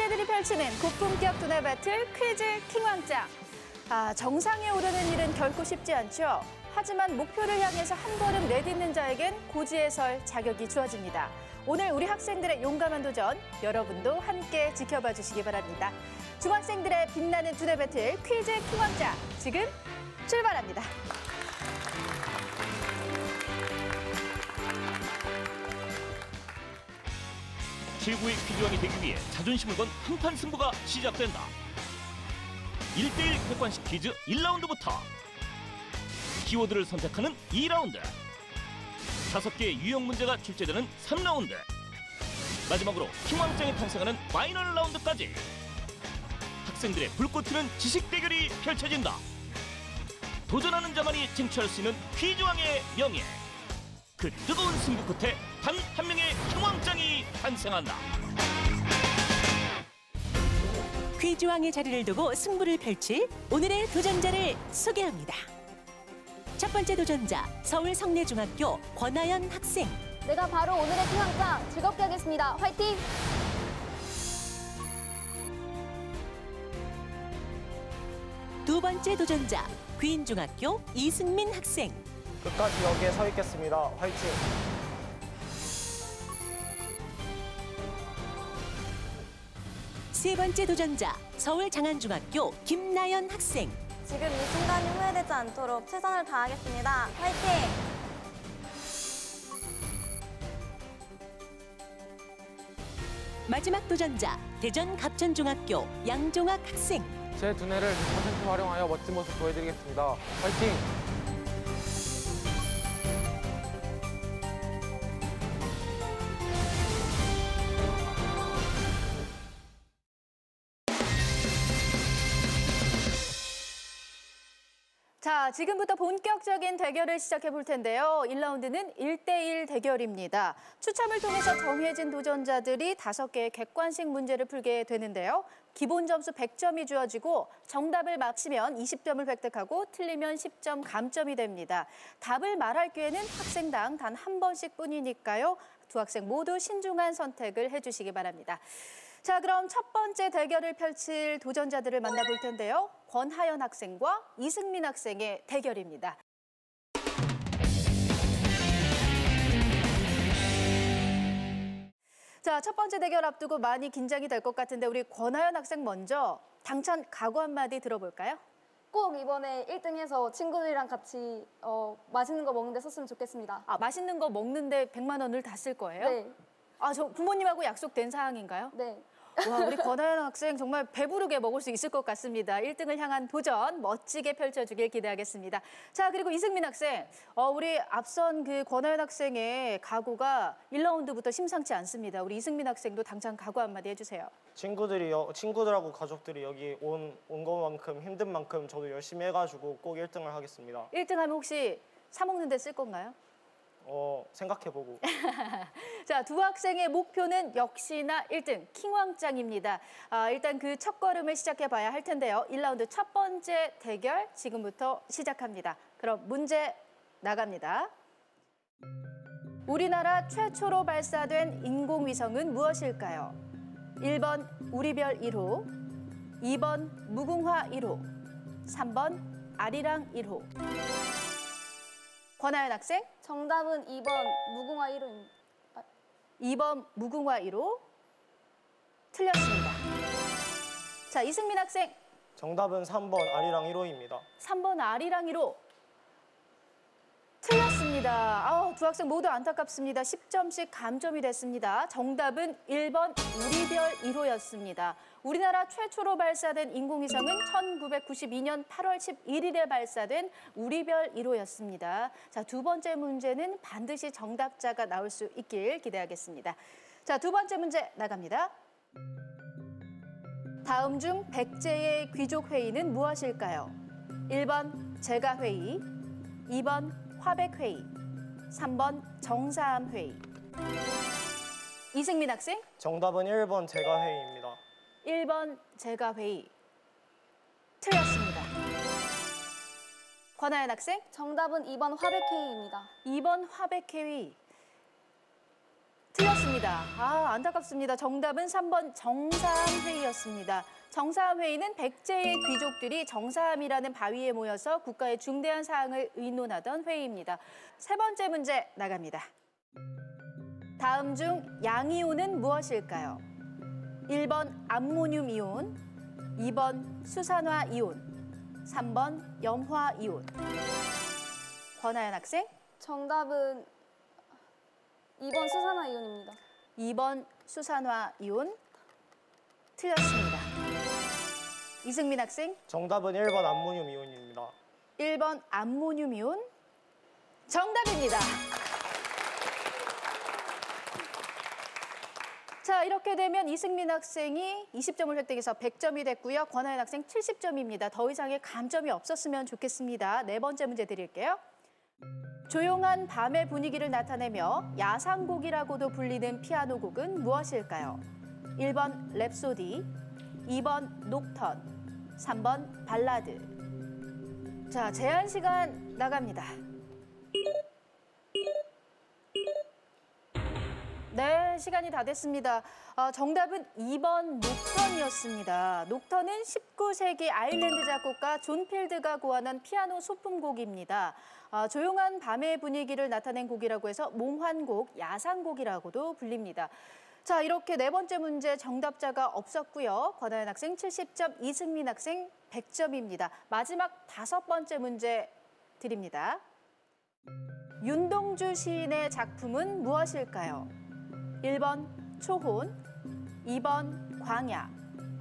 막내들이 펼치는 고품격 두뇌 배틀 퀴즈 킹왕짱. 정상에 오르는 일은 결코 쉽지 않죠. 하지만 목표를 향해서 한 걸음 내딛는 자에겐 고지에 설 자격이 주어집니다. 오늘 우리 학생들의 용감한 도전, 여러분도 함께 지켜봐 주시기 바랍니다. 중학생들의 빛나는 두뇌 배틀 퀴즈 킹왕짱, 지금 출발합니다. 최고의 퀴즈왕이 되기 위해 자존심을 건 한판 승부가 시작된다. 1대1 객관식 퀴즈 1라운드부터 키워드를 선택하는 2라운드, 5개의 유형 문제가 출제되는 3라운드, 마지막으로 킹왕짱이 탄생하는 파이널 라운드까지 학생들의 불꽃 튀는 지식 대결이 펼쳐진다. 도전하는 자만이 쟁취할 수 있는 퀴즈왕의 명예. 그 뜨거운 승부 끝에 단 한 명의 킹왕짱이 탄생한다. 퀴즈왕의 자리를 두고 승부를 펼칠 오늘의 도전자를 소개합니다. 첫 번째 도전자, 서울 성내중학교 권하연 학생. 내가 바로 오늘의 킹왕짱, 즐겁게 하겠습니다. 화이팅! 두 번째 도전자, 귀인중학교 이승민 학생. 끝까지 여기에 서 있겠습니다. 화이팅! 세 번째 도전자, 서울 장안중학교 김나연 학생. 지금 이 순간이 후회되지 않도록 최선을 다하겠습니다. 화이팅! 마지막 도전자, 대전 갑천중학교 양종학 학생. 제 두뇌를 100% 활용하여 멋진 모습 보여드리겠습니다. 화이팅! 자, 지금부터 본격적인 대결을 시작해 볼 텐데요. 1라운드는 1대1 대결입니다. 추첨을 통해서 정해진 도전자들이 5개의 객관식 문제를 풀게 되는데요. 기본 점수 100점이 주어지고 정답을 맞히면 20점을 획득하고 틀리면 10점 감점이 됩니다. 답을 말할 기회는 학생당 단 한 번씩 뿐이니까요. 두 학생 모두 신중한 선택을 해주시기 바랍니다. 자, 그럼 첫 번째 대결을 펼칠 도전자들을 만나볼 텐데요. 권하연 학생과 이승민 학생의 대결입니다. 자, 첫 번째 대결 앞두고 많이 긴장이 될 것 같은데 우리 권하연 학생 먼저 당찬 각오 한마디 들어볼까요? 꼭 이번에 1등해서 친구들이랑 같이 맛있는 거 먹는 데 썼으면 좋겠습니다. 맛있는 거 먹는데 100만 원을 다 쓸 거예요? 네. 저 부모님하고 약속된 사항인가요? 네. 와, 우리 권하연 학생 정말 배부르게 먹을 수 있을 것 같습니다. 1등을 향한 도전 멋지게 펼쳐주길 기대하겠습니다. 자, 그리고 이승민 학생, 우리 앞선 그 권하연 학생의 각오가 1라운드부터 심상치 않습니다. 우리 이승민 학생도 당장 각오 한마디 해주세요. 친구들하고 가족들이 여기 온 것만큼 힘든 만큼 저도 열심히 해가지고 꼭 1등을 하겠습니다. 1등하면 혹시 사 먹는 데 쓸 건가요? 생각해보고. 자, 두 학생의 목표는 역시나 1등, 킹왕짱입니다. 일단 그 첫걸음을 시작해봐야 할 텐데요. 1라운드 첫 번째 대결 지금부터 시작합니다. 그럼 문제 나갑니다. 우리나라 최초로 발사된 인공위성은 무엇일까요? 1번 우리별 1호, 2번 무궁화 1호, 3번 아리랑 1호. 권하연 학생? 정답은 2번 무궁화 1호입니다. 2번 무궁화 1호. 틀렸습니다. 자, 이승민 학생. 정답은 3번 아리랑 1호입니다. 3번 아리랑 1호. 틀렸습니다. 두 학생 모두 안타깝습니다. 10점씩 감점이 됐습니다. 정답은 1번 우리별 1호였습니다. 우리나라 최초로 발사된 인공위성은 1992년 8월 11일에 발사된 우리별 1호였습니다. 자, 두 번째 문제는 반드시 정답자가 나올 수 있길 기대하겠습니다. 자, 두 번째 문제 나갑니다. 다음 중 백제의 귀족회의는 무엇일까요? 1번 제가회의, 2번 화백회의, 3번 정사암회의. 이승민 학생? 정답은 1번 제가회의입니다. 1번 제가회의. 틀렸습니다. 권하연 학생? 정답은 2번 화백회의입니다. 2번 화백회의. 틀렸습니다. 안타깝습니다. 정답은 3번 정사함회의였습니다. 정사함회의는 백제의 귀족들이 정사함이라는 바위에 모여서 국가의 중대한 사항을 의논하던 회의입니다. 세 번째 문제 나갑니다. 다음 중 양이온은 무엇일까요? 1번 암모늄 이온, 2번 수산화 이온, 3번 염화 이온. 권하연 학생. 정답은 2번 수산화 이온입니다. 2번 수산화 이온 틀렸습니다. 이승민 학생. 정답은 1번 암모늄 이온입니다. 1번 암모늄 이온 정답입니다. 자, 이렇게 되면 이승민 학생이 20점을 획득해서 100점이 됐고요. 권하연 학생 70점입니다. 더 이상의 감점이 없었으면 좋겠습니다. 네 번째 문제 드릴게요. 조용한 밤의 분위기를 나타내며 야상곡이라고도 불리는 피아노 곡은 무엇일까요? 1번 랩소디, 2번 녹턴, 3번 발라드. 자, 제한 시간 나갑니다. 네, 시간이 다 됐습니다. 정답은 2번 녹턴이었습니다. 녹턴은 19세기 아일랜드 작곡가 존 필드가 고안한 피아노 소품곡입니다. 조용한 밤의 분위기를 나타낸 곡이라고 해서 몽환곡, 야상곡이라고도 불립니다. 자, 이렇게 네 번째 문제 정답자가 없었고요. 권하연 학생 70점, 이승민 학생 100점입니다. 마지막 다섯 번째 문제 드립니다. 윤동주 시인의 작품은 무엇일까요? 1번 초혼, 2번 광야,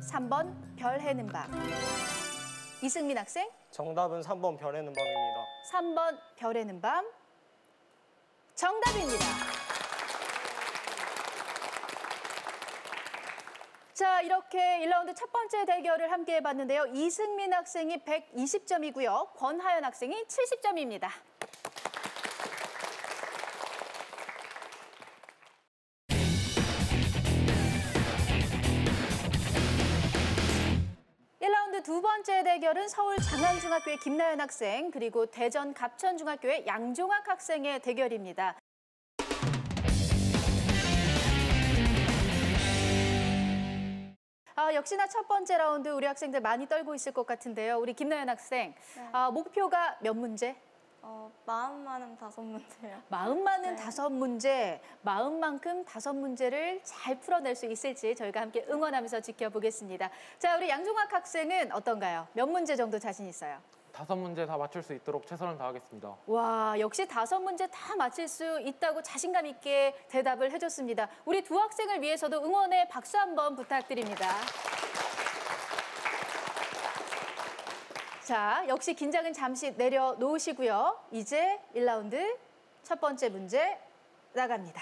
3번 별 해는 밤. 이승민 학생. 정답은 3번 별 해는 밤입니다. 3번 별 해는 밤 정답입니다. 자, 이렇게 1라운드 첫 번째 대결을 함께 해봤는데요. 이승민 학생이 120점이고요. 권하연 학생이 70점입니다. 두 번째 대결은 서울 장안중학교의 김나연 학생 그리고 대전 갑천중학교의 양종학 학생의 대결입니다. 역시나 첫 번째 라운드 우리 학생들 많이 떨고 있을 것 같은데요. 우리 김나연 학생, 네. 목표가 몇 문제? 마음 많은 5문제요. 마음 많은 네. 5문제, 마음만큼 5문제를 잘 풀어낼 수 있을지 저희가 함께 응원하면서 지켜보겠습니다. 자, 우리 양종학 학생은 어떤가요? 몇 문제 정도 자신 있어요? 5문제 다 맞출 수 있도록 최선을 다하겠습니다. 와, 역시 5문제 다 맞힐 수 있다고 자신감 있게 대답을 해줬습니다. 우리 두 학생을 위해서도 응원의 박수 한번 부탁드립니다. 자, 역시 긴장은 잠시 내려놓으시고요. 이제 1라운드 첫 번째 문제 나갑니다.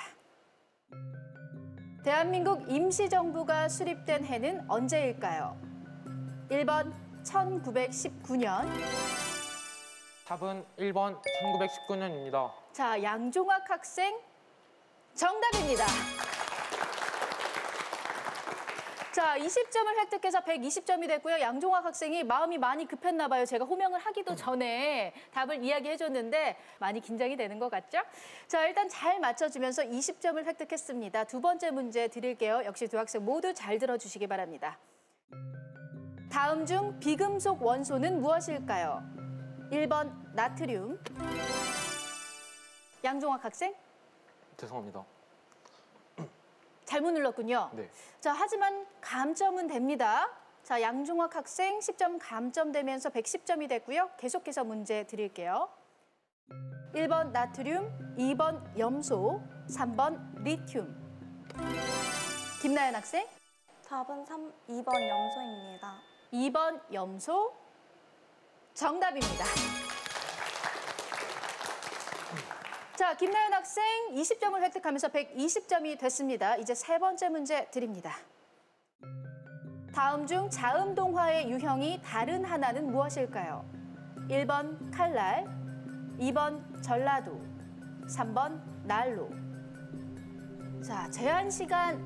대한민국 임시정부가 수립된 해는 언제일까요? 1번 1919년. 답은 1번 1919년입니다. 자, 양종학 학생 정답입니다. 자, 20점을 획득해서 120점이 됐고요. 양종학 학생이 마음이 많이 급했나 봐요. 제가 호명을 하기도 전에 답을 이야기해줬는데 많이 긴장이 되는 것 같죠? 자, 일단 잘 맞춰주면서 20점을 획득했습니다. 두 번째 문제 드릴게요. 역시 두 학생 모두 잘 들어주시기 바랍니다. 다음 중 비금속 원소는 무엇일까요? 1번 나트륨. 양종학 학생? 죄송합니다. 잘못 눌렀군요. 네. 자, 하지만 감점은 됩니다. 자, 양종학 학생 10점 감점되면서 110점이 됐고요. 계속해서 문제 드릴게요. 1번 나트륨, 2번 염소, 3번 리튬. 김나연 학생. 답은 2번 염소입니다. 2번 염소 정답입니다. 자, 김나연 학생 20점을 획득하면서 120점이 됐습니다. 이제 세 번째 문제 드립니다. 다음 중 자음동화의 유형이 다른 하나는 무엇일까요? 1번 칼날, 2번 전라도, 3번 난로. 자, 제한 시간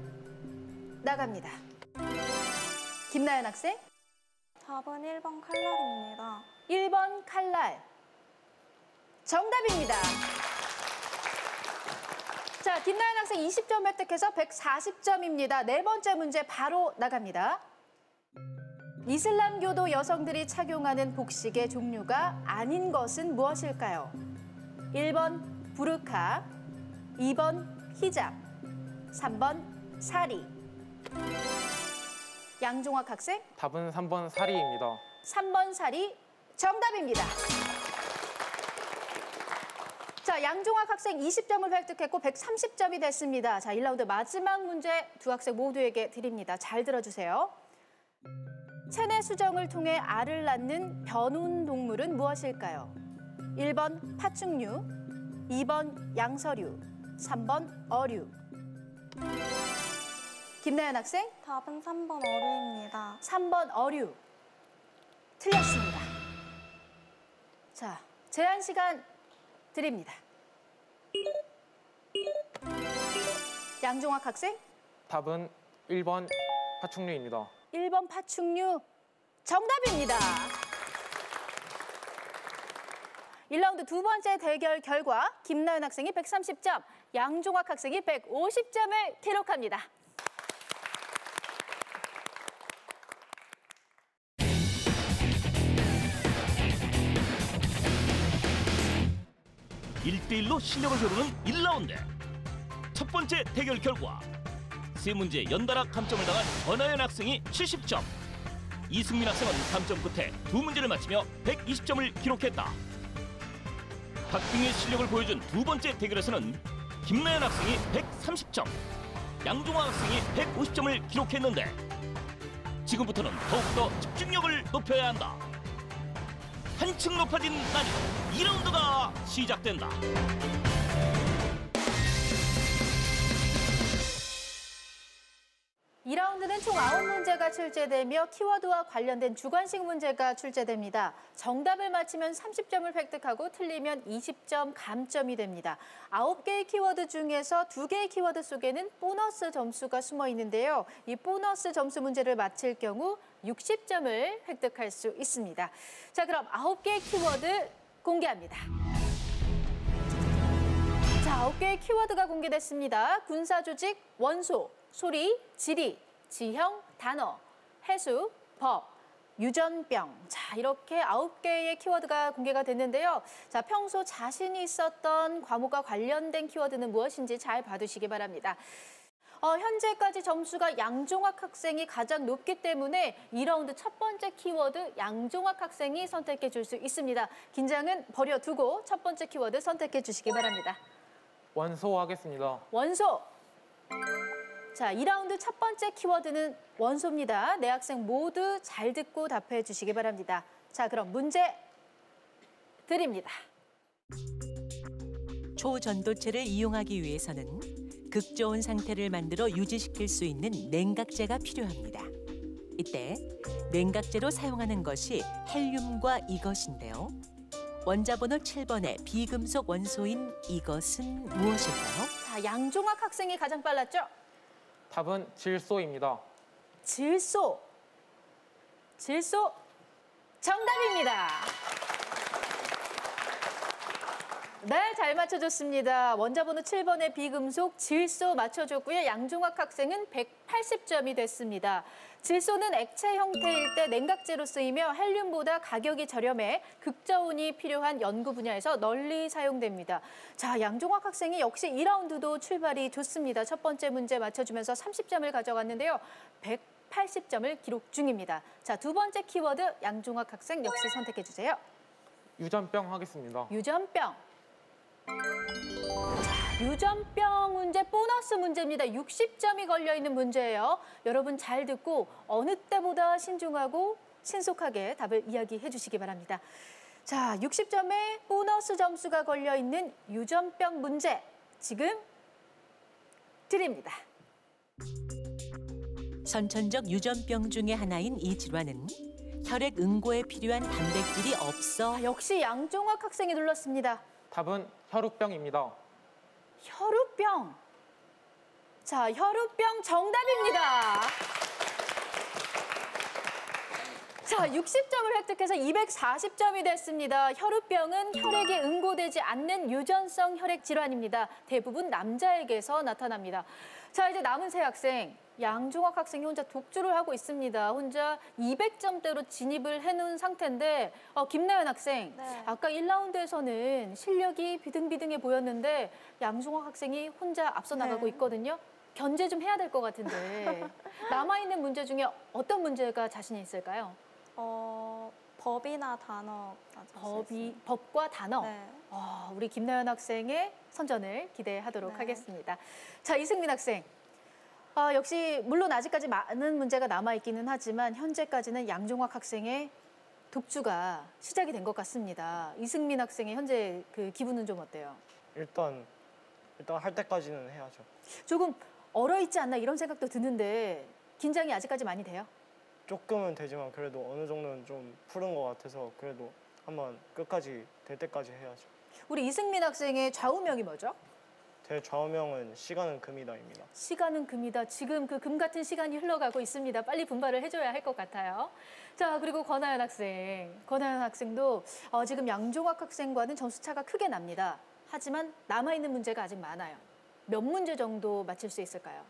나갑니다. 김나연 학생. 답은 1번 칼날입니다. 1번 칼날 정답입니다. 자, 김나연 학생 20점 획득해서 140점입니다. 네 번째 문제 바로 나갑니다. 이슬람교도 여성들이 착용하는 복식의 종류가 아닌 것은 무엇일까요? 1번 부르카, 2번 히잡, 3번 사리. 양종학 학생, 답은 3번 사리입니다. 3번 사리 정답입니다. 자, 양종학 학생 20점을 획득했고 130점이 됐습니다. 자, 1라운드 마지막 문제 두 학생 모두에게 드립니다. 잘 들어주세요. 체내 수정을 통해 알을 낳는 변온 동물은 무엇일까요? 1번 파충류, 2번 양서류, 3번 어류. 김나연 학생, 답은 3번 어류입니다. 3번 어류. 틀렸습니다. 자, 제한 시간 드립니다. 양종학 학생, 답은 1번 파충류입니다. 1번 파충류 정답입니다. 1라운드 두 번째 대결 결과 김나연 학생이 130점, 양종학 학생이 150점을 기록합니다. (1대1로) 실력을 겨루는 1라운드. 첫 번째 대결 결과 세 문제 연달아 감점을 당한 권하연 학생이 70점, 이승민 학생은 감점 끝에 두 문제를 맞히며 120점을 기록했다. 박빙의 실력을 보여준 두 번째 대결에서는 김나연 학생이 130점, 양종학 학생이 150점을 기록했는데 지금부터는 더욱더 집중력을 높여야 한다. 한층 높아진 난이도 2라운드가 시작된다. 2라운드는 총 9문제가 출제되며 키워드와 관련된 주관식 문제가 출제됩니다. 정답을 맞히면 30점을 획득하고 틀리면 20점 감점이 됩니다. 9개의 키워드 중에서 2개의 키워드 속에는 보너스 점수가 숨어 있는데요. 이 보너스 점수 문제를 맞힐 경우 60점을 획득할 수 있습니다. 자, 그럼 9개의 키워드 공개합니다. 자, 9개의 키워드가 공개됐습니다. 군사조직, 원소, 소리, 지리, 지형, 단어, 해수, 법, 유전병. 자, 이렇게 9개의 키워드가 공개가 됐는데요. 자, 평소 자신이 있었던 과목과 관련된 키워드는 무엇인지 잘 봐두시기 바랍니다. 현재까지 점수가 양종학 학생이 가장 높기 때문에 2라운드 첫 번째 키워드 양종학 학생이 선택해 줄 수 있습니다. 긴장은 버려두고 첫 번째 키워드 선택해 주시기 바랍니다. 원소 하겠습니다. 원소. 자, 2라운드 첫 번째 키워드는 원소입니다. 네 학생 모두 잘 듣고 답해 주시기 바랍니다. 자, 그럼 문제 드립니다. 초전도체를 이용하기 위해서는 극저온 상태를 만들어 유지시킬 수 있는 냉각제가 필요합니다. 이때 냉각제로 사용하는 것이 헬륨과 이것인데요. 원자번호 7번의 비금속 원소인 이것은 무엇일까요? 자, 양종학 학생이 가장 빨랐죠? 답은 질소입니다. 질소. 질소 정답입니다. 네, 잘 맞춰줬습니다. 원자번호 7번의 비금속 질소 맞춰줬고요. 양종학 학생은 180점이 됐습니다. 질소는 액체 형태일 때 냉각제로 쓰이며 헬륨보다 가격이 저렴해 극저온이 필요한 연구 분야에서 널리 사용됩니다. 자, 양종학 학생이 역시 2라운드도 출발이 좋습니다. 첫 번째 문제 맞춰주면서 30점을 가져갔는데요. 180점을 기록 중입니다. 자, 두 번째 키워드 양종학 학생 역시 선택해 주세요. 유전병 하겠습니다. 유전병. 자, 유전병 문제 보너스 문제입니다. 60점이 걸려있는 문제예요. 여러분 잘 듣고 어느 때보다 신중하고 신속하게 답을 이야기해 주시기 바랍니다. 자, 60점의 보너스 점수가 걸려있는 유전병 문제 지금 드립니다. 선천적 유전병 중에 하나인 이 질환은 혈액 응고에 필요한 단백질이 없어 자, 역시 양종학 학생이 눌렀습니다. 답은 혈우병입니다. 혈우병. 자, 혈우병 정답입니다. 자, 자, 60점을 획득해서 240점이 됐습니다. 혈우병은 혈액에 응고되지 않는 유전성 혈액 질환입니다. 대부분 남자에게서 나타납니다. 자, 이제 남은 세 학생. 양종학 학생이 혼자 독주를 하고 있습니다. 혼자 200점대로 진입을 해놓은 상태인데 김나연 학생, 네. 아까 1라운드에서는 실력이 비등비등해 보였는데 양종학 학생이 혼자 앞서 나가고 네. 있거든요. 견제 좀 해야 될 것 같은데 남아있는 문제 중에 어떤 문제가 자신이 있을까요? 법이나 단어. 법과 단어. 네. 우리 김나연 학생의 선전을 기대하도록 네. 하겠습니다. 자, 이승민 학생. 역시 물론 아직까지 많은 문제가 남아있기는 하지만 현재까지는 양종학 학생의 독주가 시작이 된 것 같습니다. 이승민 학생의 현재 그 기분은 좀 어때요? 일단 할 때까지는 해야죠. 조금 얼어있지 않나 이런 생각도 드는데 긴장이 아직까지 많이 돼요? 조금은 되지만 그래도 어느 정도는 좀 푸른 것 같아서 그래도 한번 끝까지 될 때까지 해야죠. 우리 이승민 학생의 좌우명이 뭐죠? 제 좌우명은 시간은 금이다입니다. 시간은 금이다. 지금 그 금 같은 시간이 흘러가고 있습니다. 빨리 분발을 해줘야 할 것 같아요. 자, 그리고 권하연 학생. 권하연 학생도 지금 양종학 학생과는 점수 차가 크게 납니다. 하지만 남아있는 문제가 아직 많아요. 몇 문제 정도 맞힐 수 있을까요?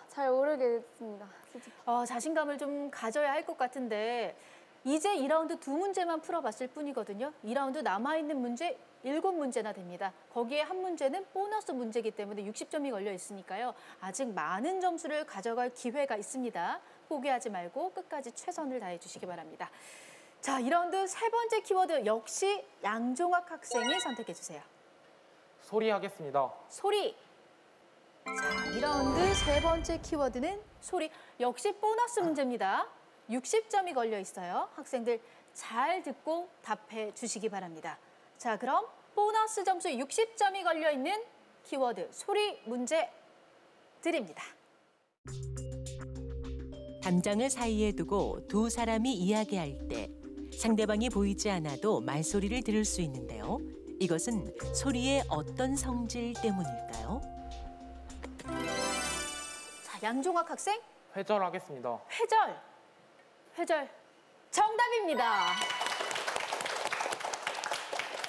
잘 모르겠습니다. 솔직히. 자신감을 좀 가져야 할 것 같은데 이제 2라운드 2문제만 풀어봤을 뿐이거든요. 2라운드 남아있는 문제 7문제나 됩니다. 거기에 한 문제는 보너스 문제이기 때문에 60점이 걸려 있으니까요. 아직 많은 점수를 가져갈 기회가 있습니다. 포기하지 말고 끝까지 최선을 다해 주시기 바랍니다. 자, 2라운드 세 번째 키워드 역시 양종학 학생이 선택해 주세요. 소리 하겠습니다. 소리. 자, 2라운드 세 번째 키워드는 소리. 역시 보너스 문제입니다. 60점이 걸려 있어요. 학생들 잘 듣고 답해 주시기 바랍니다. 자, 그럼 보너스 점수 60점이 걸려 있는 키워드 소리 문제 드립니다. 담장을 사이에 두고 두 사람이 이야기할 때 상대방이 보이지 않아도 말소리를 들을 수 있는데요. 이것은 소리의 어떤 성질 때문일까요? 자, 양종학 학생 회절하겠습니다. 회절 정답입니다.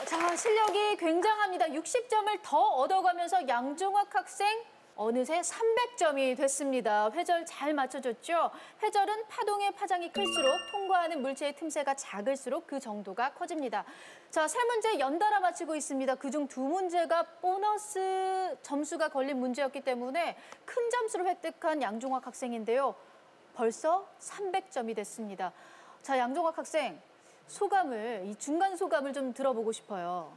자, 실력이 굉장합니다. 60점을 더 얻어가면서 양종학 학생 어느새 300점이 됐습니다. 회절 잘 맞춰줬죠? 회절은 파동의 파장이 클수록 통과하는 물체의 틈새가 작을수록 그 정도가 커집니다. 자, 세 문제 연달아 맞히고 있습니다. 그중 2문제가 보너스 점수가 걸린 문제였기 때문에 큰 점수를 획득한 양종학 학생인데요. 벌써 300점이 됐습니다. 자, 양종학 학생 이 중간 소감을 좀 들어보고 싶어요.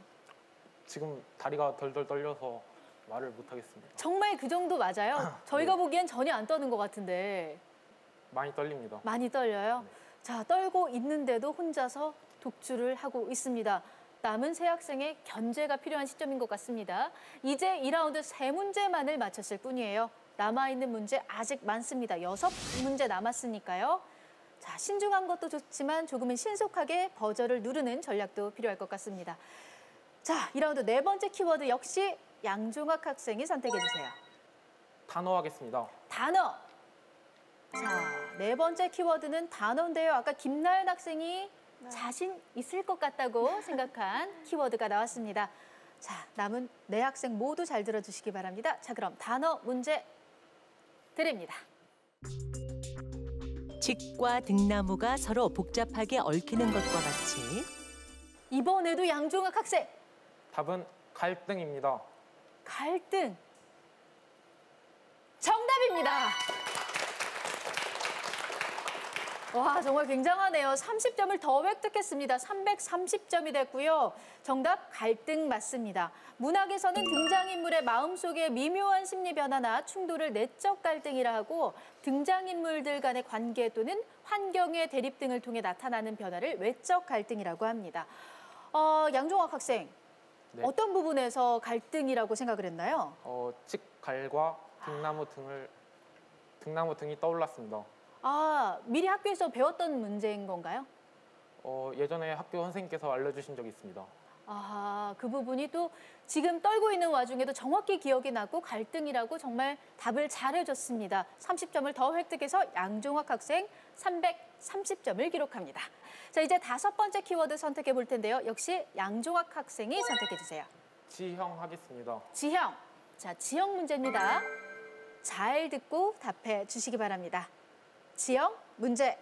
지금 다리가 덜덜 떨려서 말을 못하겠습니다. 정말 그 정도 맞아요? 저희가 보기엔 전혀 안 떠는 것 같은데. 많이 떨립니다. 많이 떨려요? 자, 떨고 있는데도 혼자서 독주를 하고 있습니다. 남은 세 학생의 견제가 필요한 시점인 것 같습니다. 이제 2라운드 3문제만을 맞췄을 뿐이에요. 남아있는 문제 아직 많습니다. 6문제 남았으니까요. 자, 신중한 것도 좋지만 조금은 신속하게 버저를 누르는 전략도 필요할 것 같습니다. 자, 2라운드 네 번째 키워드 역시 양종학 학생이 선택해 주세요. 단어 하겠습니다. 단어. 자, 네 번째 키워드는 단어인데요. 아까 김나연 학생이 자신 있을 것 같다고 생각한 키워드가 나왔습니다. 자, 남은 네 학생 모두 잘 들어주시기 바랍니다. 자, 그럼 단어 문제 드립니다. 직과 등나무가 서로 복잡하게 얽히는 것과 같이 이번에도 양종학 학생. 답은 갈등입니다. 갈등. 정답입니다. 와, 정말 굉장하네요. 30점을 더 획득했습니다. 330점이 됐고요. 정답 갈등 맞습니다. 문학에서는 등장인물의 마음속의 미묘한 심리 변화나 충돌을 내적 갈등이라 하고 등장인물들 간의 관계 또는 환경의 대립 등을 통해 나타나는 변화를 외적 갈등이라고 합니다. 양종학 학생, 네. 어떤 부분에서 갈등이라고 생각을 했나요? 직갈과 등나무 등이 떠올랐습니다. 미리 학교에서 배웠던 문제인 건가요? 예전에 학교 선생님께서 알려주신 적이 있습니다. 아, 그 부분이 또 지금 떨고 있는 와중에도 정확히 기억이 나고 갈등이라고 정말 답을 잘해줬습니다. 30점을 더 획득해서 양종학 학생 330점을 기록합니다. 자, 이제 5번째 키워드 선택해 볼 텐데요. 역시 양종학 학생이 선택해 주세요. 지형 하겠습니다. 지형. 자, 지형 문제입니다. 잘 듣고 답해 주시기 바랍니다. 지형 문제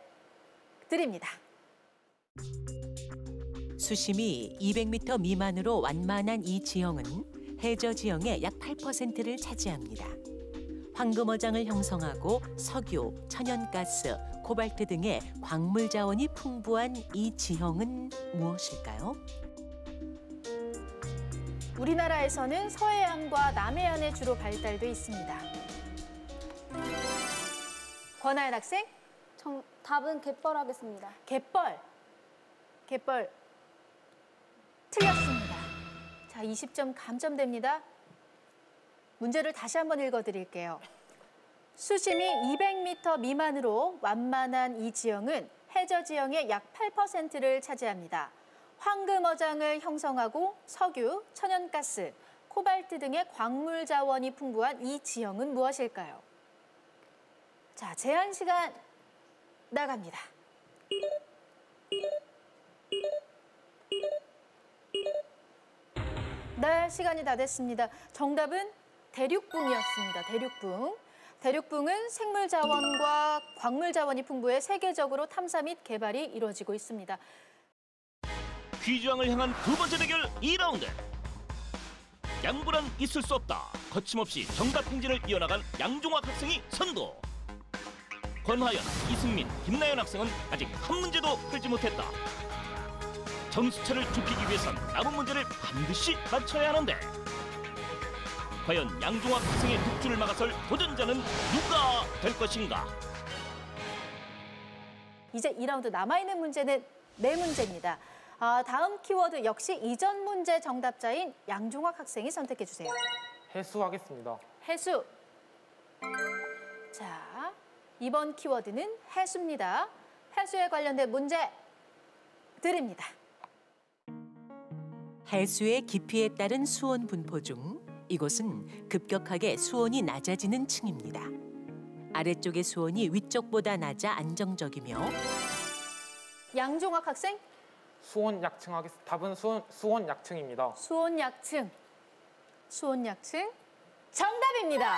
드립니다. 수심이 200m 미만으로 완만한 이 지형은 해저 지형의 약 8%를 차지합니다. 황금어장을 형성하고 석유, 천연가스, 코발트 등의 광물 자원이 풍부한 이 지형은 무엇일까요? 우리나라에서는 서해안과 남해안에 주로 발달돼 있습니다. 권하연 학생, 답은 갯벌 하겠습니다. 갯벌. 갯벌 틀렸습니다. 자, 20점 감점됩니다. 문제를 다시 한번 읽어드릴게요. 수심이 200m 미만으로 완만한 이 지형은 해저 지형의 약 8%를 차지합니다. 황금어장을 형성하고 석유, 천연가스, 코발트 등의 광물 자원이 풍부한 이 지형은 무엇일까요? 자, 제한 시간 나갑니다. 네, 시간이 다 됐습니다. 정답은 대륙붕이었습니다. 대륙붕. 대륙붕은 생물 자원과 광물 자원이 풍부해 세계적으로 탐사 및 개발이 이루어지고 있습니다. 퀴즈왕을 향한 두 번째 대결 2라운드. 양보란 있을 수 없다. 거침없이 정답 행진을 이어나간 양종학 학생이 선두. 권하연, 이승민, 김나연 학생은 아직 한 문제도 풀지 못했다. 점수차를 좁히기 위해선 남은 문제를 반드시 맞춰야 하는데 과연 양종학 학생의 득주를 막아설 도전자는 누가 될 것인가? 이제 2라운드 남아있는 문제는 4문제입니다. 다음 키워드 역시 이전 문제 정답자인 양종학 학생이 선택해 주세요. 해수 하겠습니다. 해수. 자, 이번 키워드는 해수입니다. 해수에 관련된 문제 드립니다. 해수의 깊이에 따른 수온 분포 중 이곳은 급격하게 수온이 낮아지는 층입니다. 아래쪽의 수온이 위쪽보다 낮아 안정적이며 양종학 학생, 수온 약층 하겠습니다. 답은 수온 약층입니다. 수온 약층. 수온 약층 정답입니다.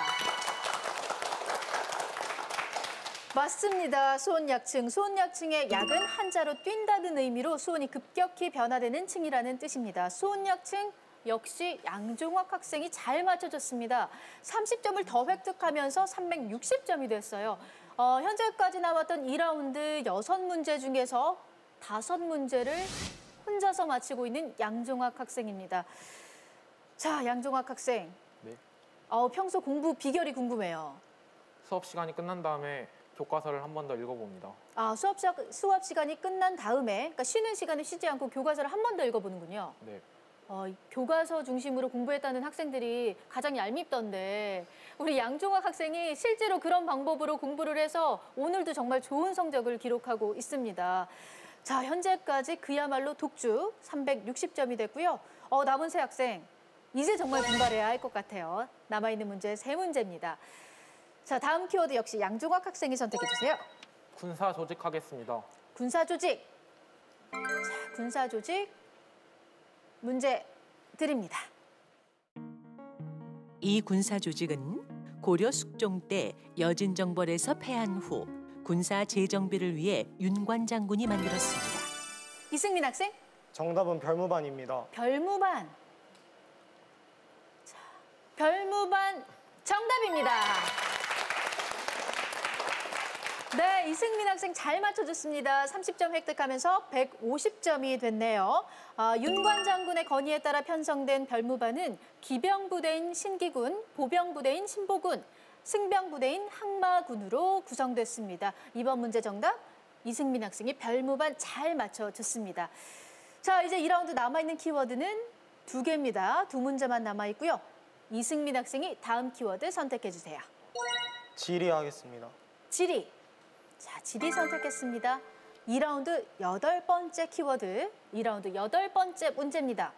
맞습니다. 수온 약층. 수온 약층의 약은 한자로 뛴다는 의미로 수온이 급격히 변화되는 층이라는 뜻입니다. 수온 약층 역시 양종학 학생이 잘 맞춰줬습니다. 30점을 더 획득하면서 360점이 됐어요. 현재까지 나왔던 2라운드 6문제 중에서 5문제를 혼자서 맞히고 있는 양종학 학생입니다. 자, 양종학 학생. 네. 평소 공부 비결이 궁금해요. 수업 시간이 끝난 다음에 교과서를 한 번 더 읽어봅니다. 수업 시간이 끝난 다음에, 그러니까 쉬는 시간에 쉬지 않고 교과서를 한 번 더 읽어보는군요. 네. 교과서 중심으로 공부했다는 학생들이 가장 얄밉던데 우리 양종학 학생이 실제로 그런 방법으로 공부를 해서 오늘도 정말 좋은 성적을 기록하고 있습니다. 자, 현재까지 그야말로 독주 360점이 됐고요. 남은세 학생, 이제 정말 분발해야 할 것 같아요. 남아있는 문제 3문제입니다. 자, 다음 키워드 역시 양종학 학생이 선택해 주세요. 군사 조직 하겠습니다. 군사 조직. 자, 군사 조직 문제 드립니다. 이 군사 조직은 고려 숙종 때 여진정벌에서 패한 후 군사 재정비를 위해 윤관 장군이 만들었습니다. 이승민 학생, 정답은 별무반입니다. 별무반. 자, 별무반 정답입니다. 네, 이승민 학생 잘 맞춰줬습니다. 30점 획득하면서 150점이 됐네요. 윤관 장군의 건의에 따라 편성된 별무반은 기병부대인 신기군, 보병부대인 신보군, 승병부대인 항마군으로 구성됐습니다. 이번 문제 정답 이승민 학생이 별무반 잘 맞춰줬습니다. 자, 이제 2라운드 남아있는 키워드는 2개입니다. 2문제만 남아있고요. 이승민 학생이 다음 키워드 선택해주세요. 지리 하겠습니다. 지리. 자, 지리 선택했습니다. 2라운드 8번째 키워드, 2라운드 8번째 문제입니다.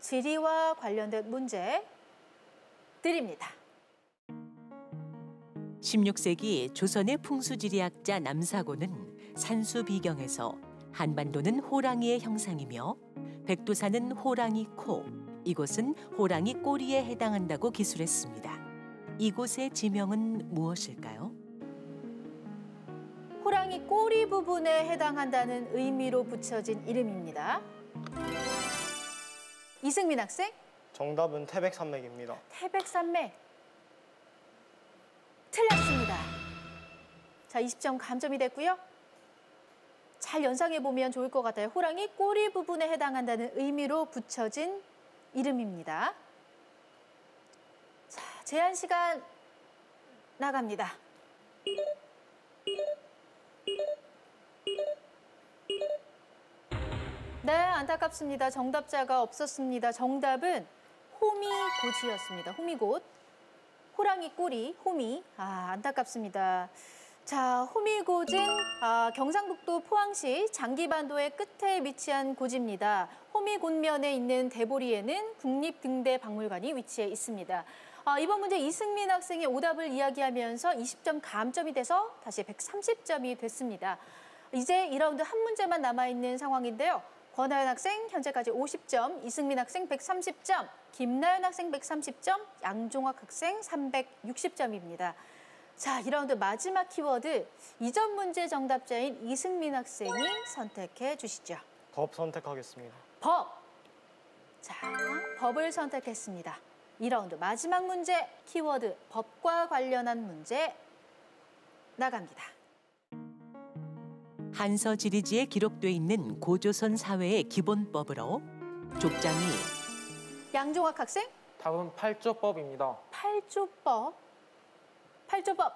지리와 관련된 문제 드립니다. 16세기 조선의 풍수지리학자 남사고는 산수비경에서 한반도는 호랑이의 형상이며 백두산은 호랑이 코, 이곳은 호랑이 꼬리에 해당한다고 기술했습니다. 이곳의 지명은 무엇일까요? 호랑이 꼬리 부분에 해당한다는 의미로 붙여진 이름입니다. 이승민 학생, 정답은 태백산맥입니다. 태백산맥. 틀렸습니다. 자, 20점 감점이 됐고요. 잘 연상해 보면 좋을 것 같아요. 호랑이 꼬리 부분에 해당한다는 의미로 붙여진 이름입니다. 자, 제한 시간 나갑니다. 네, 안타깝습니다. 정답자가 없었습니다. 정답은 호미곶이었습니다. 호미곶. 호랑이 꼬리, 호미. 안타깝습니다. 자, 호미곶은 경상북도 포항시 장기반도의 끝에 위치한 고지입니다. 호미곶면에 있는 대보리에는 국립등대박물관이 위치해 있습니다. 이번 문제 이승민 학생의 오답을 이야기하면서 20점 감점이 돼서 다시 130점이 됐습니다. 이제 2라운드 한 문제만 남아있는 상황인데요. 권하연 학생 현재까지 50점, 이승민 학생 130점, 김나연 학생 130점, 양종학 학생 360점입니다. 자, 2라운드 마지막 키워드, 이전 문제 정답자인 이승민 학생이 선택해 주시죠. 법 선택하겠습니다. 법. 자, 법을 선택했습니다. 2라운드 마지막 문제, 키워드 법과 관련한 문제 나갑니다. 한서지리지에 기록돼 있는 고조선 사회의 기본법으로 족장이 양종학 학생, 답은 8조법입니다. 8조법. 8조법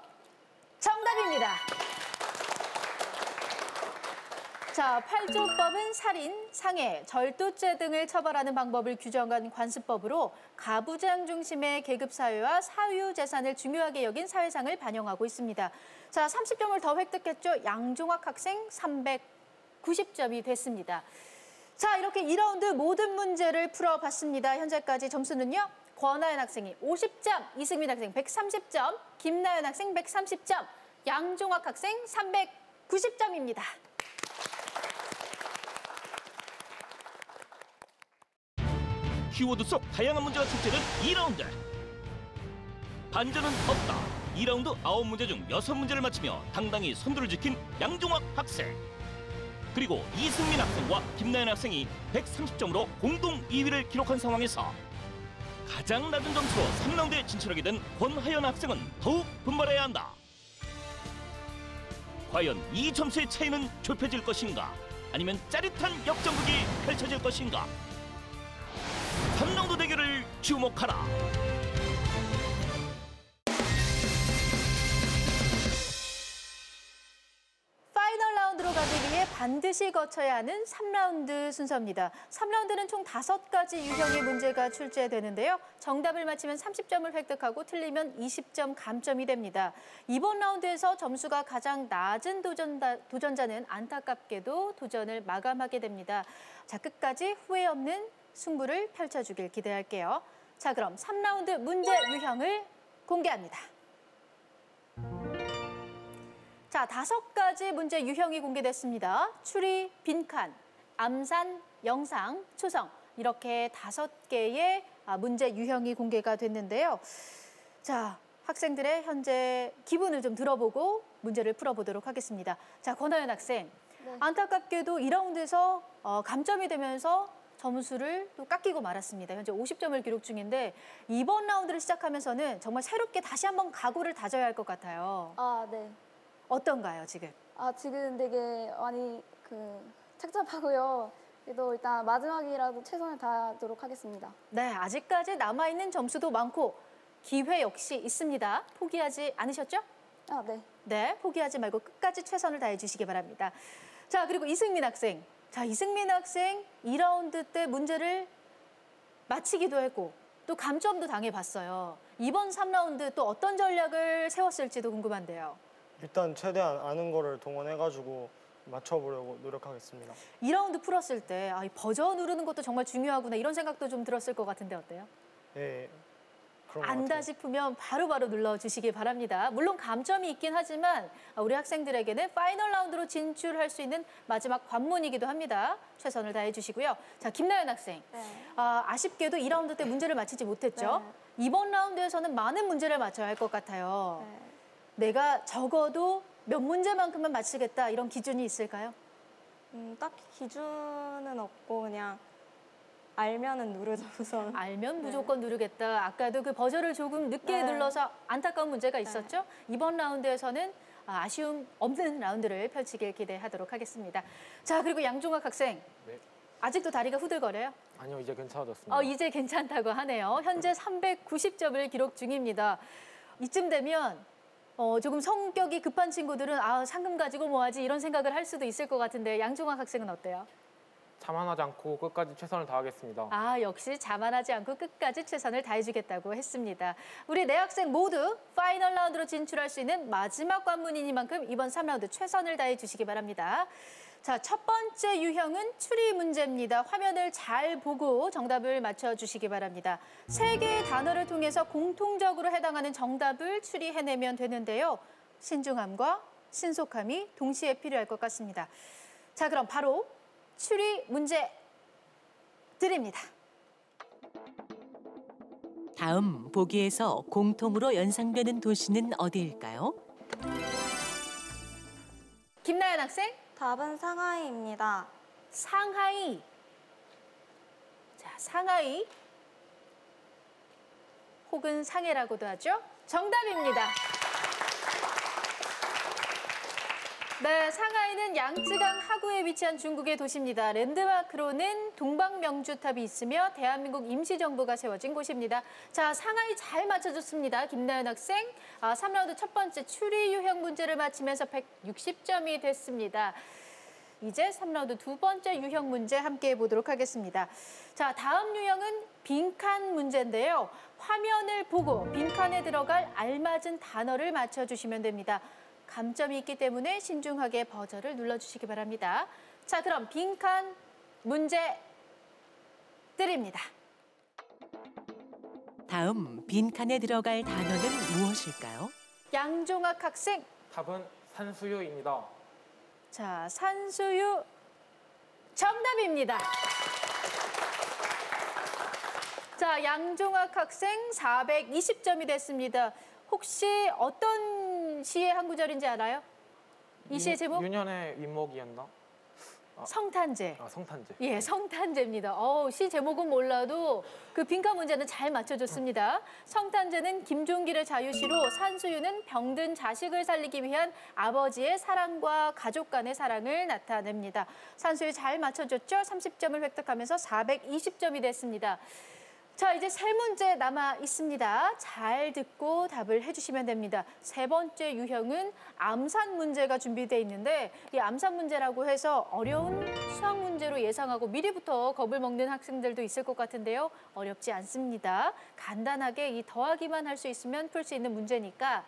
정답입니다. 자, 8조법은 살인, 상해, 절도죄 등을 처벌하는 방법을 규정한 관습법으로 가부장 중심의 계급 사회와 사유 재산을 중요하게 여긴 사회상을 반영하고 있습니다. 자, 30점을 더 획득했죠. 양종학 학생 390점이 됐습니다. 자, 이렇게 2라운드 모든 문제를 풀어봤습니다. 현재까지 점수는요. 권하연 학생이 50점, 이승민 학생 130점, 김나연 학생 130점, 양종학 학생 390점입니다. 키워드 속 다양한 문제가 출제된 2라운드. 반전은 없다. 2라운드 9문제 중 6문제를 맞히며 당당히 선두를 지킨 양종학 학생. 그리고 이승민 학생과 김나연 학생이 130점으로 공동 2위를 기록한 상황에서 가장 낮은 점수로 3라운드에 진출하게 된 권하연 학생은 더욱 분발해야 한다. 과연 이 점수의 차이는 좁혀질 것인가? 아니면 짜릿한 역전극이 펼쳐질 것인가? 3라운드 대결을 주목하라. 파이널 라운드로 가기 위해 반드시 거쳐야 하는 3라운드 순서입니다. 3라운드는 총 5가지 유형의 문제가 출제되는데요. 정답을 맞히면 30점을 획득하고 틀리면 20점 감점이 됩니다. 이번 라운드에서 점수가 가장 낮은 도전자는 안타깝게도 도전을 마감하게 됩니다. 자, 끝까지 후회 없는 승부를 펼쳐주길 기대할게요. 자, 그럼 3라운드 문제 유형을 공개합니다. 자, 5가지 문제 유형이 공개됐습니다. 추리, 빈칸, 암산, 영상, 초성 이렇게 5개의 문제 유형이 공개가 됐는데요. 자, 학생들의 현재 기분을 좀 들어보고 문제를 풀어보도록 하겠습니다. 자, 권하연 학생, 네. 안타깝게도 2라운드에서 감점이 되면서 점수를 또 깎이고 말았습니다. 현재 50점을 기록 중인데 이번 라운드를 시작하면서는 정말 새롭게 다시 한번 각오를 다져야 할 것 같아요. 네. 어떤가요, 지금? 지금 되게 많이 착잡하고요. 그래도 일단 마지막이라도 최선을 다하도록 하겠습니다. 네, 아직까지 남아있는 점수도 많고 기회 역시 있습니다. 포기하지 않으셨죠? 네. 네, 포기하지 말고 끝까지 최선을 다해 주시기 바랍니다. 자, 그리고 이승민 학생. 자, 이승민 학생 2라운드 때 문제를 마치기도 했고 또 감점도 당해봤어요. 이번 3라운드 또 어떤 전략을 세웠을지도 궁금한데요. 일단 최대한 아는 거를 동원해가지고 맞춰보려고 노력하겠습니다. 2라운드 풀었을 때 이 버저 누르는 것도 정말 중요하구나 이런 생각도 좀 들었을 것 같은데 어때요? 네, 그런 것 안다 같아요. 싶으면 바로바로 눌러주시기 바랍니다. 물론 감점이 있긴 하지만 우리 학생들에게는 파이널 라운드로 진출할 수 있는 마지막 관문이기도 합니다. 최선을 다해 주시고요. 자, 김나연 학생. 네. 아쉽게도 2라운드 때 문제를 맞히지 못했죠. 이번 라운드에서는 많은 문제를 맞춰야 할 것 같아요. 네. 내가 적어도 몇 문제만큼만 맞히겠다 이런 기준이 있을까요? 딱히 기준은 없고 그냥 알면은 누르죠 우선. 알면 무조건 누르겠다. 아까도 그 버저를 조금 늦게 네. 눌러서 안타까운 문제가 있었죠. 이번 라운드에서는 아쉬움 없는 라운드를 펼치길 기대하도록 하겠습니다. 자, 그리고 양종학 학생. 네. 아직도 다리가 후들거려요? 아니요, 이제 괜찮아졌습니다. 이제 괜찮다고 하네요. 현재 390점을 기록 중입니다. 이쯤 되면 조금 성격이 급한 친구들은 상금 가지고 뭐하지 이런 생각을 할 수도 있을 것 같은데 양종학 학생은 어때요? 자만하지 않고 끝까지 최선을 다하겠습니다. 역시 자만하지 않고 끝까지 최선을 다해주겠다고 했습니다. 우리 네 학생 모두 파이널 라운드로 진출할 수 있는 마지막 관문이니만큼 이번 3라운드 최선을 다해 주시기 바랍니다. 자, 첫 번째 유형은 추리 문제입니다. 화면을 잘 보고 정답을 맞춰주시기 바랍니다. 3개의 단어를 통해서 공통적으로 해당하는 정답을 추리해내면 되는데요. 신중함과 신속함이 동시에 필요할 것 같습니다. 자, 그럼 바로 추리 문제 드립니다. 다음 보기에서 공통으로 연상되는 도시는 어디일까요? 김나연 학생, 답은 상하이입니다. 상하이. 자, 상하이 혹은 상해라고도 하죠. 정답입니다. 네, 상하이는 양쯔강 하구에 위치한 중국의 도시입니다. 랜드마크로는 동방명주탑이 있으며 대한민국 임시정부가 세워진 곳입니다. 자, 상하이 잘 맞춰줬습니다. 김나연 학생. 3라운드 첫 번째 추리 유형 문제를 맞히면서 160점이 됐습니다. 이제 3라운드 두 번째 유형 문제 함께 해보도록 하겠습니다. 자, 다음 유형은 빈칸 문제인데요. 화면을 보고 빈칸에 들어갈 알맞은 단어를 맞춰주시면 됩니다. 감점이 있기 때문에 신중하게 버저를 눌러주시기 바랍니다. 자, 그럼 빈칸 문제 드립니다. 다음 빈칸에 들어갈 단어는 무엇일까요? 양종학 학생. 답은 산수유입니다. 자, 산수유 정답입니다. 자, 양종학 학생 420점이 됐습니다. 혹시 어떤 시의 한 구절인지 알아요? 이 시의 제목? 유년의 윗목이었나? 성탄제. 성탄제. 예, 성탄제입니다. 시 제목은 몰라도 그 빈칸 문제는 잘 맞춰줬습니다. 성탄제는 김종길의 자유시로 산수유는 병든 자식을 살리기 위한 아버지의 사랑과 가족 간의 사랑을 나타냅니다. 산수유 잘 맞춰줬죠? 30점을 획득하면서 420점이 됐습니다. 자, 이제 세 문제 남아 있습니다. 잘 듣고 답을 해주시면 됩니다. 세 번째 유형은 암산 문제가 준비되어 있는데 이 암산 문제라고 해서 어려운 수학 문제로 예상하고 미리부터 겁을 먹는 학생들도 있을 것 같은데요. 어렵지 않습니다. 간단하게 이 더하기만 할 수 있으면 풀 수 있는 문제니까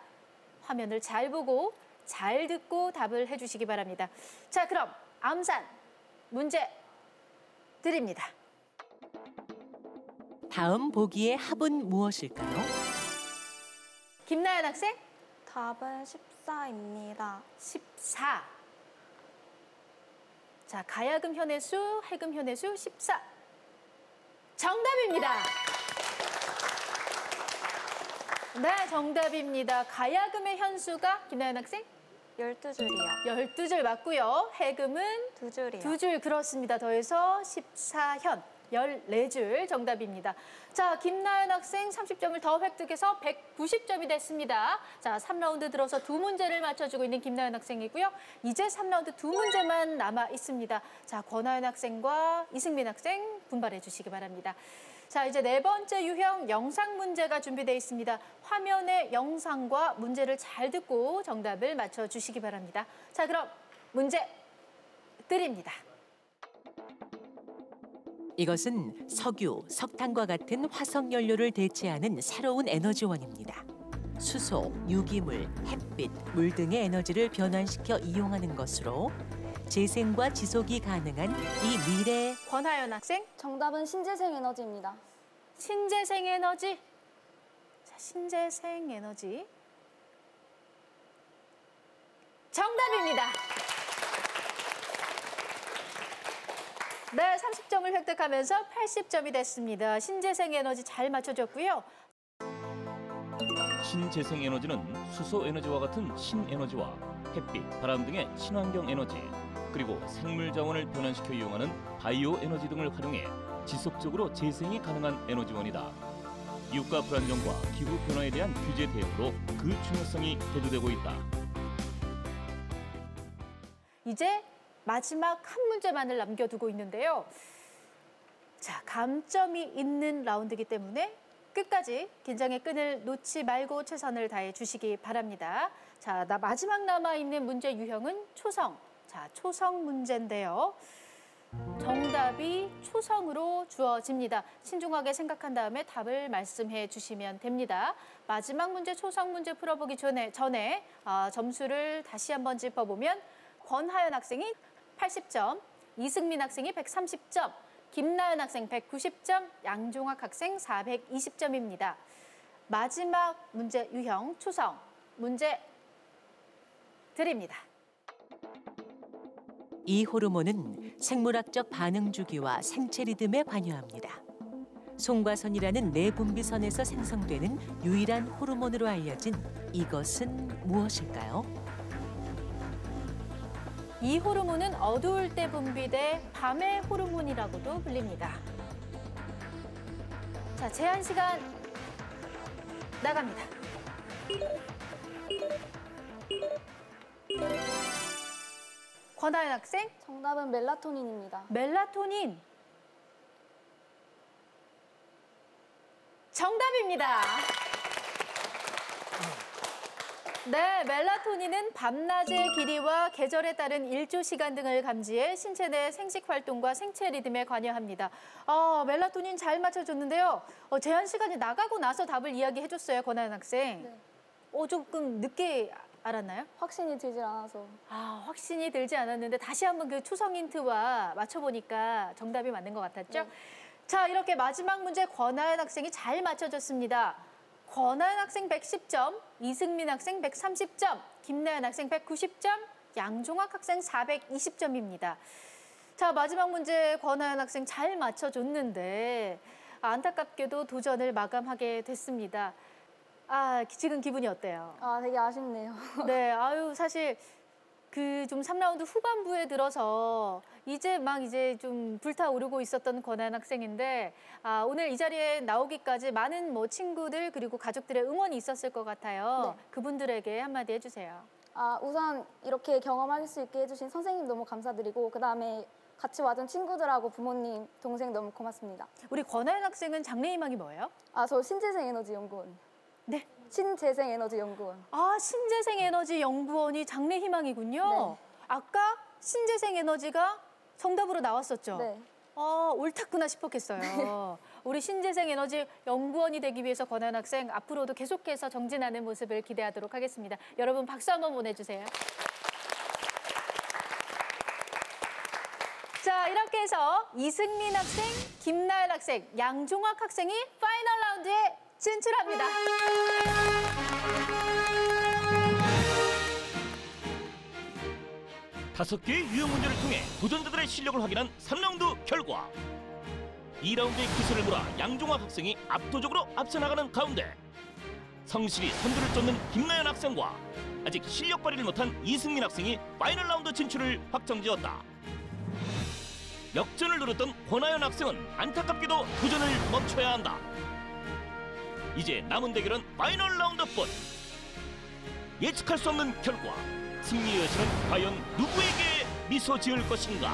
화면을 잘 보고 잘 듣고 답을 해주시기 바랍니다. 자, 그럼 암산 문제 드립니다. 다음 보기의 합은 무엇일까요? 김나연 학생. 답은 14입니다. 14. 자, 가야금 현해수, 해금 현해수 14. 정답입니다. 네, 정답입니다. 가야금의 현수가 김나연 학생 12줄이요. 12줄 맞고요. 해금은 2줄이요. 2줄 그렇습니다. 더해서 14현. 14줄 정답입니다. 자, 김나연 학생 30점을 더 획득해서 190점이 됐습니다. 자, 3라운드 들어서 두 문제를 맞춰주고 있는 김나연 학생이고요. 이제 3라운드 두 문제만 남아 있습니다. 자, 권하연 학생과 이승민 학생 분발해 주시기 바랍니다. 자, 이제 네 번째 유형 영상 문제가 준비되어 있습니다. 화면의 영상과 문제를 잘 듣고 정답을 맞춰주시기 바랍니다. 자, 그럼 문제 드립니다. 이것은 석유, 석탄과 같은 화석 연료를 대체하는 새로운 에너지원입니다. 수소, 유기물, 햇빛, 물 등의 에너지를 변환시켜 이용하는 것으로 재생과 지속이 가능한 이 미래. 권하연 학생, 정답은 신재생 에너지입니다. 신재생 에너지. 자, 신재생 에너지. 정답입니다. 네, 30점을 획득하면서 80점이 됐습니다. 신재생 에너지 잘 맞춰줬고요. 신재생 에너지는 수소 에너지와 같은 신에너지와 햇빛, 바람 등의 친환경 에너지, 그리고 생물 자원을 변환시켜 이용하는 바이오 에너지 등을 활용해 지속적으로 재생이 가능한 에너지원이다. 이웃과 불안정과 기후 변화에 대한 규제 대응으로 그 중요성이 대두되고 있다. 이제 마지막 한 문제만을 남겨두고 있는데요. 자, 감점이 있는 라운드이기 때문에 끝까지 긴장의 끈을 놓지 말고 최선을 다해 주시기 바랍니다. 자, 마지막 남아있는 문제 유형은 초성. 자, 초성 문제인데요. 정답이 초성으로 주어집니다. 신중하게 생각한 다음에 답을 말씀해 주시면 됩니다. 마지막 문제 초성 문제 풀어보기 전에 점수를 다시 한번 짚어보면 권하연 학생이 80점, 이승민 학생이 130점, 김나연 학생 190점, 양종학 학생 420점입니다. 마지막 문제 유형 초성 문제 드립니다. 이 호르몬은 생물학적 반응 주기와 생체 리듬에 관여합니다. 송과선이라는 내분비선에서 생성되는 유일한 호르몬으로 알려진 이것은 무엇일까요? 이 호르몬은 어두울 때 분비돼 밤의 호르몬이라고도 불립니다. 자, 제한 시간 나갑니다. 권하연 학생, 정답은 멜라토닌입니다. 멜라토닌. 정답입니다. 네, 멜라토닌은 밤낮의 길이와 계절에 따른 일조 시간 등을 감지해 신체 내 생식 활동과 생체 리듬에 관여합니다. 멜라토닌 잘 맞춰줬는데요. 제한 시간이 나가고 나서 답을 이야기해줬어요, 권하연 학생. 네. 조금 늦게 알았나요? 확신이 들질 않아서. 확신이 들지 않았는데 다시 한번 그 초성 힌트와 맞춰보니까 정답이 맞는 것 같았죠? 네. 자, 이렇게 마지막 문제 권하연 학생이 잘 맞춰줬습니다. 권하연 학생 110점, 이승민 학생 130점, 김나연 학생 190점, 양종학 학생 420점입니다. 자, 마지막 문제 권하연 학생 잘 맞춰줬는데 안타깝게도 도전을 마감하게 됐습니다. 지금 기분이 어때요? 되게 아쉽네요. 네, 사실 좀 3라운드 후반부에 들어서 이제 좀 불타오르고 있었던 권하연 학생인데 오늘 이 자리에 나오기까지 많은 친구들 그리고 가족들의 응원이 있었을 것 같아요. 네. 그분들에게 한마디 해주세요. 우선 이렇게 경험할 수 있게 해주신 선생님 너무 감사드리고 그다음에 같이 와준 친구들하고 부모님, 동생 너무 고맙습니다. 우리 권하연 학생은 장래희망이 뭐예요? 저 신재생에너지연구원. 네. 신재생에너지연구원. 신재생에너지연구원이 장래희망이군요. 네. 아까 신재생에너지가 정답으로 나왔었죠? 네. 옳았구나 싶었겠어요. 우리 신재생에너지연구원이 되기 위해서 권하연 학생 앞으로도 계속해서 정진하는 모습을 기대하도록 하겠습니다. 여러분 박수 한번 보내주세요. 자, 이렇게 해서 이승민 학생, 김나연 학생, 양종학 학생이 파이널 라운드에 진출합니다. 다섯 개의 유형 문제를 통해 도전자들의 실력을 확인한 3라운드 결과 2라운드의 기술을 몰아 양종학 학생이 압도적으로 앞서 나가는 가운데 성실히 선두를 쫓는 김나연 학생과 아직 실력 발휘를 못한 이승민 학생이 파이널 라운드 진출을 확정지었다. 역전을 노렸던 권하연 학생은 안타깝게도 도전을 멈춰야 한다. 이제 남은 대결은 파이널 라운드뿐. 예측할 수 없는 결과, 승리의 여신은 과연 누구에게 미소 지을 것인가?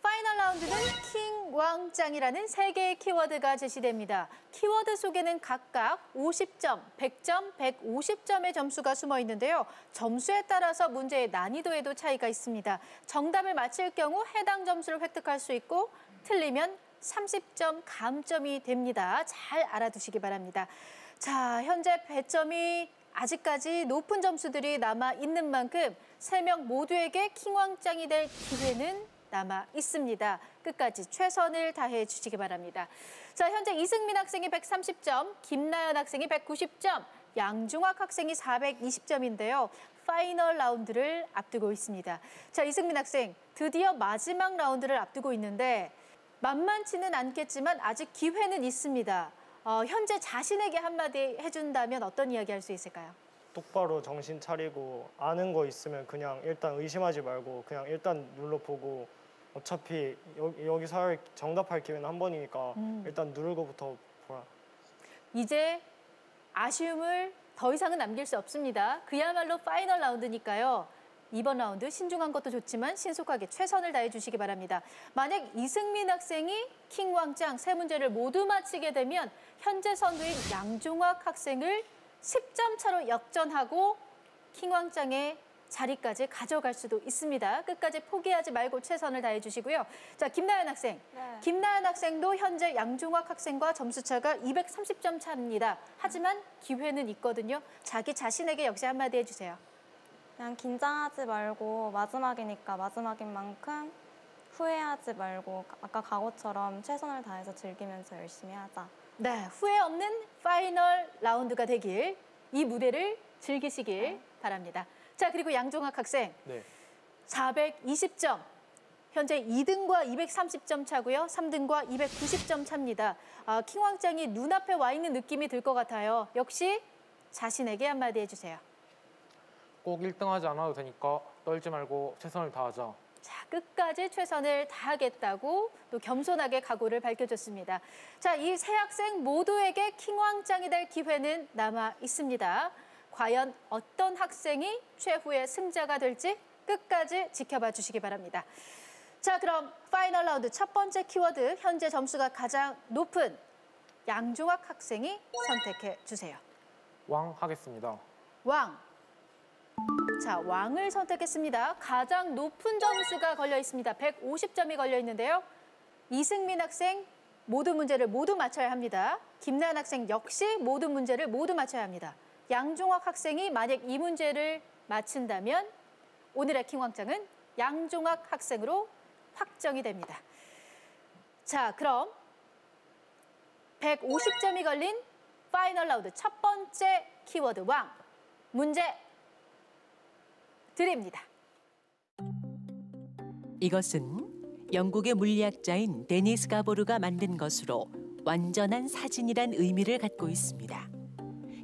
파이널 라운드는 킹, 왕, 짱이라는 3개의 키워드가 제시됩니다. 키워드 속에는 각각 50점, 100점, 150점의 점수가 숨어 있는데요. 점수에 따라서 문제의 난이도에도 차이가 있습니다. 정답을 맞힐 경우 해당 점수를 획득할 수 있고 틀리면 30점 감점이 됩니다. 잘 알아두시기 바랍니다. 자, 현재 배점이 아직까지 높은 점수들이 남아 있는 만큼 3명 모두에게 킹왕짱이 될 기회는 남아 있습니다. 끝까지 최선을 다해 주시기 바랍니다. 자, 현재 이승민 학생이 130점, 김나연 학생이 190점, 양중학 학생이 420점인데요. 파이널 라운드를 앞두고 있습니다. 자, 이승민 학생, 드디어 마지막 라운드를 앞두고 있는데 만만치는 않겠지만 아직 기회는 있습니다. 현재 자신에게 한마디 해준다면 어떤 이야기 할 수 있을까요? 똑바로 정신 차리고 아는 거 있으면 그냥 일단 의심하지 말고 그냥 일단 눌러보고 어차피 여기서 정답할 기회는 한 번이니까 일단 누를 거부터 보라. 이제 아쉬움을 더 이상은 남길 수 없습니다. 그야말로 파이널 라운드니까요. 이번 라운드 신중한 것도 좋지만 신속하게 최선을 다해 주시기 바랍니다. 만약 이승민 학생이 킹왕짱 3문제를 모두 맞히게 되면 현재 선두인 양중학 학생을 10점 차로 역전하고 킹왕짱의 자리까지 가져갈 수도 있습니다. 끝까지 포기하지 말고 최선을 다해 주시고요. 자, 김나연 학생. 네. 김나연 학생도 현재 양중학 학생과 점수차가 230점 차입니다. 하지만 기회는 있거든요. 자기 자신에게 역시 한마디 해주세요. 그냥 긴장하지 말고 마지막이니까 마지막인 만큼 후회하지 말고 아까 각오처럼 최선을 다해서 즐기면서 열심히 하자. 네, 후회 없는 파이널 라운드가 되길, 이 무대를 즐기시길 바랍니다. 자, 그리고 양중학 학생. 네. 420점. 현재 2등과 230점 차고요. 3등과 290점 차입니다. 킹왕짱이 눈앞에 와 있는 느낌이 들 것 같아요. 역시 자신에게 한마디 해주세요. 꼭 1등하지 않아도 되니까 떨지 말고 최선을 다하자. 자, 끝까지 최선을 다하겠다고 또 겸손하게 각오를 밝혀줬습니다. 자, 이 세 학생 모두에게 킹왕짱이 될 기회는 남아 있습니다. 과연 어떤 학생이 최후의 승자가 될지 끝까지 지켜봐 주시기 바랍니다. 자, 그럼 파이널 라운드 첫 번째 키워드, 현재 점수가 가장 높은 양중학 학생이 선택해 주세요. 왕 하겠습니다. 왕. 자, 왕을 선택했습니다. 가장 높은 점수가 걸려 있습니다. 150점이 걸려 있는데요. 이승민 학생 모든 문제를 모두 맞춰야 합니다. 김나연 학생 역시 모든 문제를 모두 맞춰야 합니다. 양중학 학생이 만약 이 문제를 맞춘다면 오늘의 킹왕짱은 양중학 학생으로 확정이 됩니다. 자, 그럼 150점이 걸린 파이널 라운드 첫 번째 키워드 왕 문제 드립니다. 이것은 영국의 물리학자인 데니스 가보르가 만든 것으로 완전한 사진이란 의미를 갖고 있습니다.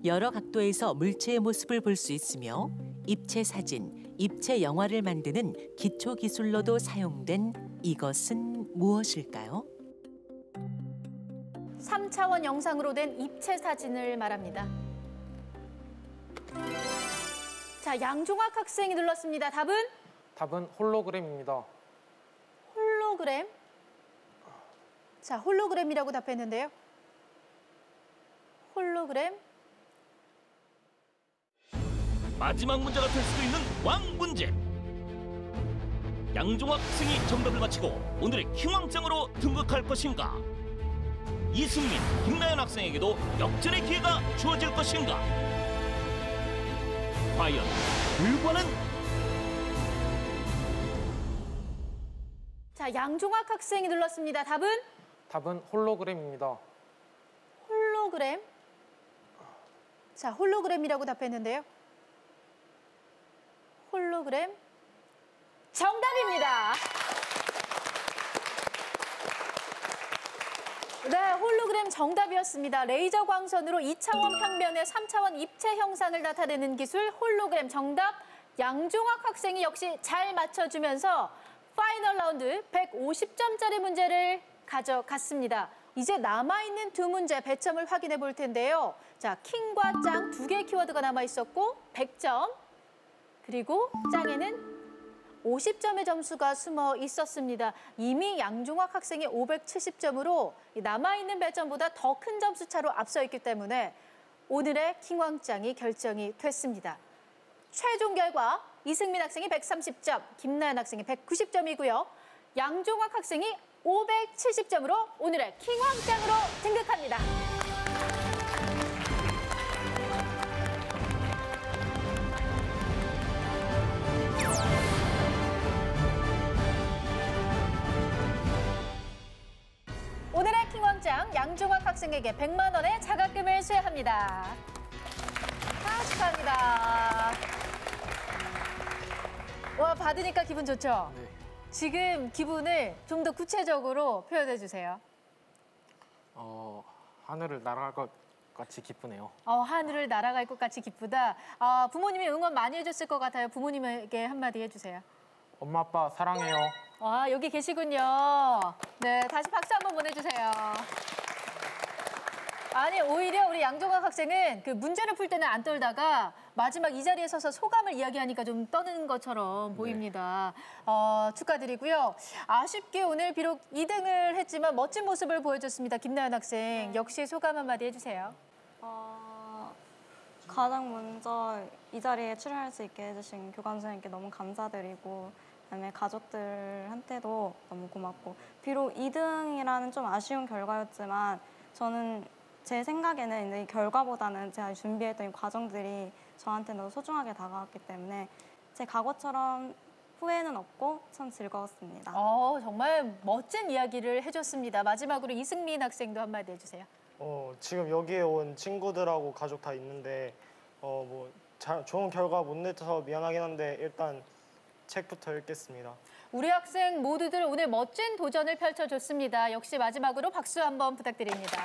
여러 각도에서 물체의 모습을 볼 수 있으며 입체 사진, 입체 영화를 만드는 기초 기술로도 사용된 이것은 무엇일까요? 3차원 영상으로 된 입체 사진을 말합니다. 자, 양중학 학생이 눌렀습니다. 답은? 답은 홀로그램입니다. 홀로그램. 자, 홀로그램이라고 답했는데요. 홀로그램. 마지막 문제가 될 수도 있는 왕 문제. 양중학 학생이 정답을 맞히고 오늘의 킹왕짱으로 등극할 것인가? 이승민, 김나연 학생에게도 역전의 기회가 주어질 것인가? 과연 결과는? 자, 양중학 학생이 눌렀습니다. 답은? 답은 홀로그램입니다. 홀로그램. 자, 홀로그램이라고 답했는데요. 홀로그램. 정답입니다. 네, 홀로그램 정답이었습니다. 레이저 광선으로 2차원 평면의 3차원 입체 형상을 나타내는 기술 홀로그램 정답. 양중학 학생이 역시 잘 맞춰주면서 파이널 라운드 150점짜리 문제를 가져갔습니다. 이제 남아있는 두 문제 배점을 확인해 볼 텐데요. 자, 킹과 짱 두 개의 키워드가 남아있었고 100점. 그리고 짱에는 50점의 점수가 숨어 있었습니다. 이미 양중학 학생이 570점으로 남아있는 배점보다 더 큰 점수 차로 앞서 있기 때문에 오늘의 킹왕짱이 결정이 됐습니다. 최종 결과 이승민 학생이 130점, 김나연 학생이 190점이고요. 양중학 학생이 570점으로 오늘의 킹왕짱으로 등극합니다. 양종학 학생에게 100만 원의 자각금을 수여합니다. 축하합니다. 와, 받으니까 기분 좋죠? 네. 지금 기분을 좀 더 구체적으로 표현해 주세요. 하늘을 날아갈 것 같이 기쁘네요. 하늘을 날아갈 것 같이 기쁘다. 부모님이 응원 많이 해줬을 것 같아요. 부모님에게 한마디 해주세요. 엄마 아빠 사랑해요. 여기 계시군요. 네, 다시 박수 한번 보내주세요. 아니, 오히려 우리 양종학 학생은 그 문제를 풀 때는 안 떨다가 마지막 이 자리에 서서 소감을 이야기하니까 좀 떠는 것처럼 보입니다. 축하드리고요. 아쉽게 오늘 비록 2등을 했지만 멋진 모습을 보여줬습니다. 김나연 학생, 역시 소감 한마디 해주세요. 가장 먼저 이 자리에 출연할 수 있게 해주신 교감 선생님께 너무 감사드리고 그다음에 가족들한테도 너무 고맙고 비록 2등이라는 좀 아쉬운 결과였지만 저는 제 생각에는 이 결과보다는 제가 준비했던 이 과정들이 저한테는 더 소중하게 다가왔기 때문에 제 과거처럼 후회는 없고 참 즐거웠습니다. 정말 멋진 이야기를 해줬습니다. 마지막으로 이승민 학생도 한마디 해주세요. 지금 여기에 온 친구들하고 가족 다 있는데 좋은 결과 못 내서 미안하긴 한데 일단 책부터 읽겠습니다. 우리 학생 모두들 오늘 멋진 도전을 펼쳐줬습니다. 역시 마지막으로 박수 한번 부탁드립니다.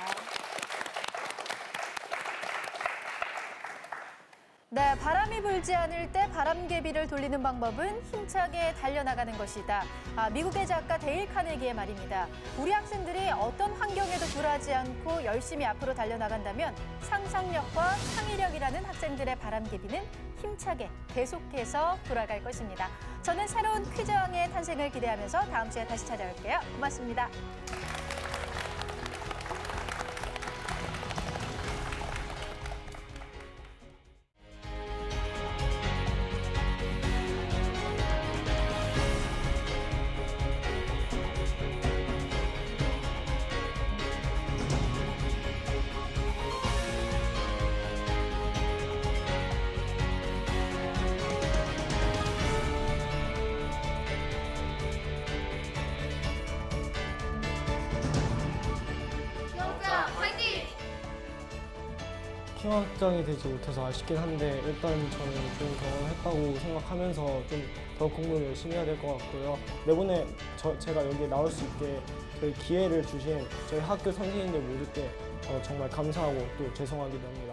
네, 바람이 불지 않을 때 바람개비를 돌리는 방법은 힘차게 달려나가는 것이다. 미국의 작가 데일 카네기의 말입니다. 우리 학생들이 어떤 환경에도 굴하지 않고 열심히 앞으로 달려나간다면 상상력과 창의력이라는 학생들의 바람개비는 힘차게 계속해서 돌아갈 것입니다. 저는 새로운 퀴즈왕의 탄생을 기대하면서 다음 주에 다시 찾아올게요. 고맙습니다. 킹왕짱이 되지 못해서 아쉽긴 한데 일단 저는 좋은 경험을 했다고 생각하면서 좀 더 공부를 열심히 해야 될 것 같고요. 내년에 제가 여기에 나올 수 있게 저희 기회를 주신 저희 학교 선생님들 모두께 정말 감사하고 또 죄송하기도 합니다.